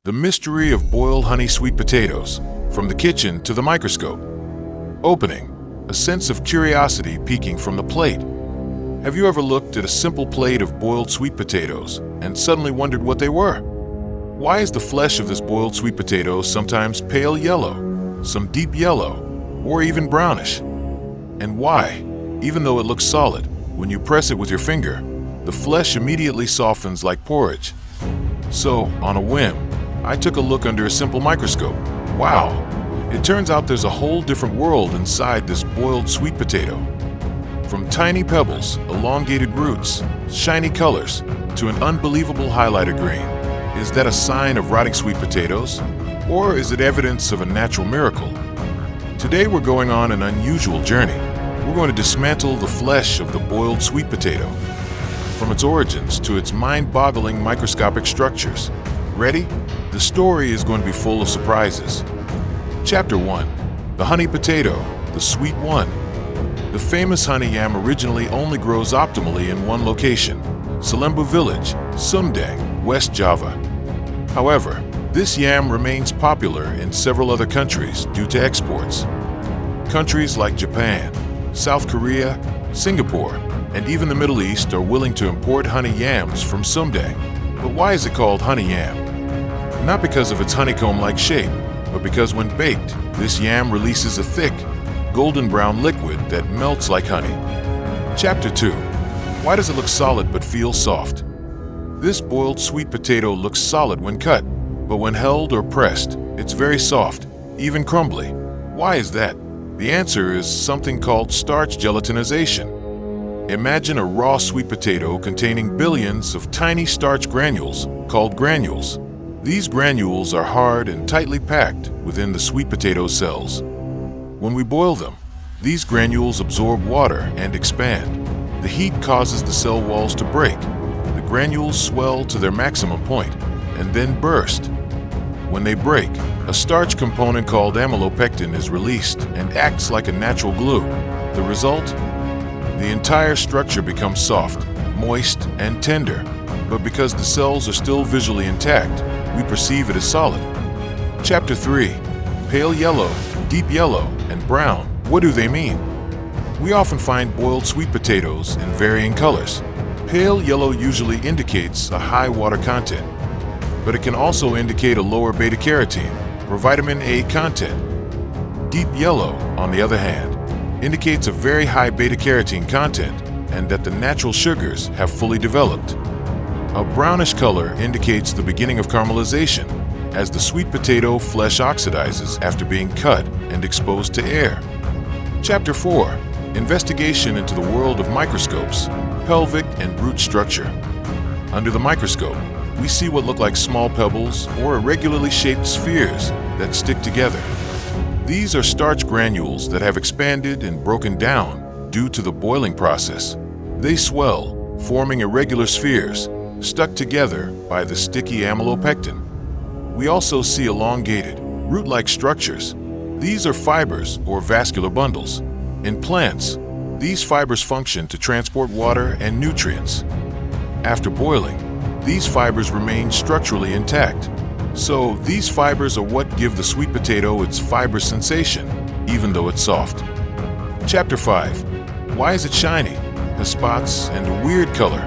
The mystery of boiled honey sweet potatoes, from the kitchen to the microscope. Opening, a sense of curiosity peeking from the plate. Have you ever looked at a simple plate of boiled sweet potatoes and suddenly wondered what they were? Why is the flesh of this boiled sweet potato sometimes pale yellow, some deep yellow, or even brownish? And why, even though it looks solid, when you press it with your finger, the flesh immediately softens like porridge? So, on a whim, I took a look under a simple microscope. Wow! It turns out there's a whole different world inside this boiled sweet potato. From tiny pebbles, elongated roots, shiny colors, to an unbelievable highlighter green. Is that a sign of rotting sweet potatoes? Or is it evidence of a natural miracle? Today we're going on an unusual journey. We're going to dismantle the flesh of the boiled sweet potato, from its origins to its mind-boggling microscopic structures. Ready? The story is going to be full of surprises. Chapter 1. The honey potato, the sweet one. The famous honey yam originally only grows optimally in one location, Cilembu Village, Sumedang, West Java. However, this yam remains popular in several other countries due to exports. Countries like Japan, South Korea, Singapore, and even the Middle East are willing to import honey yams from Sumedang. But why is it called honey yam? Not because of its honeycomb-like shape, but because when baked, this yam releases a thick, golden brown liquid that melts like honey. Chapter 2. Why does it look solid but feel soft? This boiled sweet potato looks solid when cut, but when held or pressed, it's very soft, even crumbly. Why is that? The answer is something called starch gelatinization. Imagine a raw sweet potato containing billions of tiny starch granules, called granules. These granules are hard and tightly packed within the sweet potato cells. When we boil them, these granules absorb water and expand. The heat causes the cell walls to break. The granules swell to their maximum point and then burst. When they break, a starch component called amylopectin is released and acts like a natural glue. The result? The entire structure becomes soft, moist, and tender. But because the cells are still visually intact, we perceive it as solid. Chapter 3. Pale yellow, deep yellow, and brown. What do they mean? We often find boiled sweet potatoes in varying colors. Pale yellow usually indicates a high water content, but it can also indicate a lower beta-carotene or vitamin A content. Deep yellow, on the other hand, indicates a very high beta-carotene content and that the natural sugars have fully developed. A brownish color indicates the beginning of caramelization, as the sweet potato flesh oxidizes after being cut and exposed to air. Chapter 4. Investigation into the world of microscopes, pelvic and root structure. Under the microscope, we see what look like small pebbles or irregularly shaped spheres that stick together. These are starch granules that have expanded and broken down due to the boiling process. They swell, forming irregular spheres, stuck together by the sticky amylopectin. We also see elongated, root-like structures. These are fibers or vascular bundles. In plants, these fibers function to transport water and nutrients. After boiling, these fibers remain structurally intact. So these fibers are what give the sweet potato its fibrous sensation, even though it's soft. Chapter 5. Why is it shiny, has spots, and a weird color?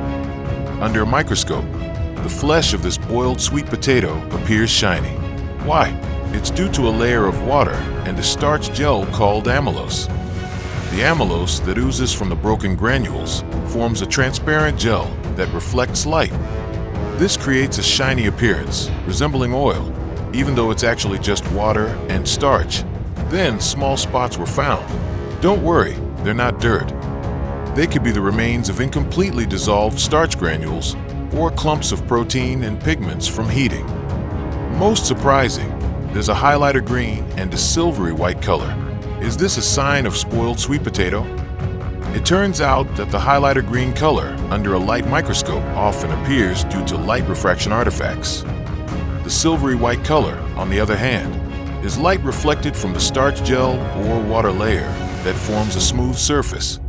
Under a microscope, the flesh of this boiled sweet potato appears shiny. Why? It's due to a layer of water and a starch gel called amylose. The amylose that oozes from the broken granules forms a transparent gel that reflects light. This creates a shiny appearance, resembling oil, even though it's actually just water and starch. Then small spots were found. Don't worry, they're not dirt. They could be the remains of incompletely dissolved starch granules or clumps of protein and pigments from heating. Most surprising, there's a highlighter green and a silvery white color. Is this a sign of spoiled sweet potato? It turns out that the highlighter green color under a light microscope often appears due to light refraction artifacts. The silvery white color, on the other hand, is light reflected from the starch gel or water layer that forms a smooth surface.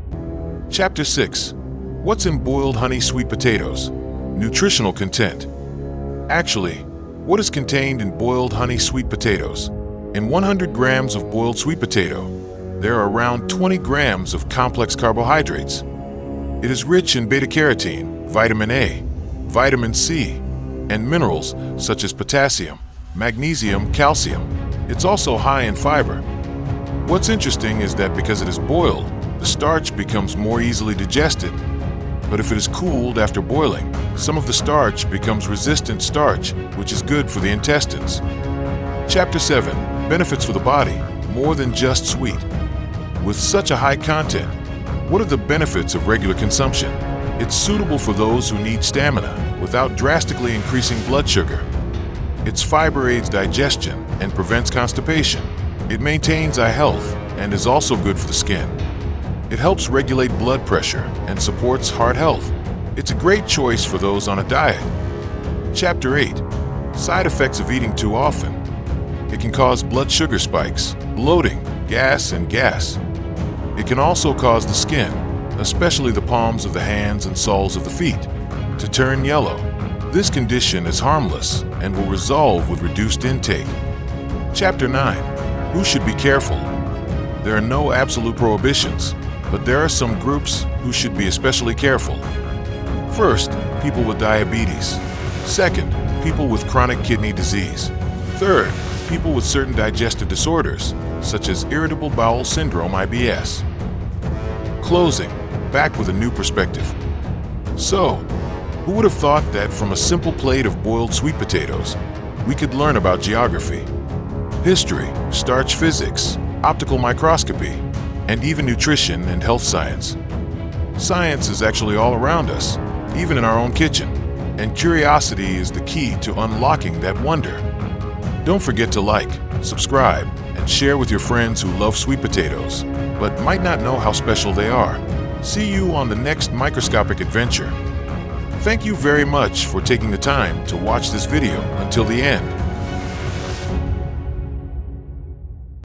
Chapter 6. What's in boiled honey sweet potatoes? Nutritional content. Actually, What is contained in boiled honey sweet potatoes? In 100 grams of boiled sweet potato, there are around 20 grams of complex carbohydrates. It is rich in beta-carotene, vitamin A, vitamin C, and minerals such as potassium, magnesium, calcium. It's also high in fiber. What's interesting is that because it is boiled, the starch becomes more easily digested. But if it is cooled after boiling, some of the starch becomes resistant starch, which is good for the intestines. Chapter 7. Benefits for the body, more than just sweet. With such a high content, what are the benefits of regular consumption? It's suitable for those who need stamina without drastically increasing blood sugar. Its fiber aids digestion and prevents constipation. It maintains eye health and is also good for the skin. It helps regulate blood pressure and supports heart health. It's a great choice for those on a diet. Chapter 8. Side effects of eating too often. It can cause blood sugar spikes, bloating, gas, and gas. It can also cause the skin, especially the palms of the hands and soles of the feet, to turn yellow. This condition is harmless and will resolve with reduced intake. Chapter 9. Who should be careful? There are no absolute prohibitions, but there are some groups who should be especially careful. First, people with diabetes. Second, people with chronic kidney disease. Third, people with certain digestive disorders, such as irritable bowel syndrome (IBS). Closing, back with a new perspective. So, who would have thought that from a simple plate of boiled sweet potatoes, we could learn about geography, history, starch physics, optical microscopy, and even nutrition and health science? Science is actually all around us, even in our own kitchen, and curiosity is the key to unlocking that wonder. Don't forget to like, subscribe, and share with your friends who love sweet potatoes, but might not know how special they are. See you on the next microscopic adventure. Thank you very much for taking the time to watch this video until the end.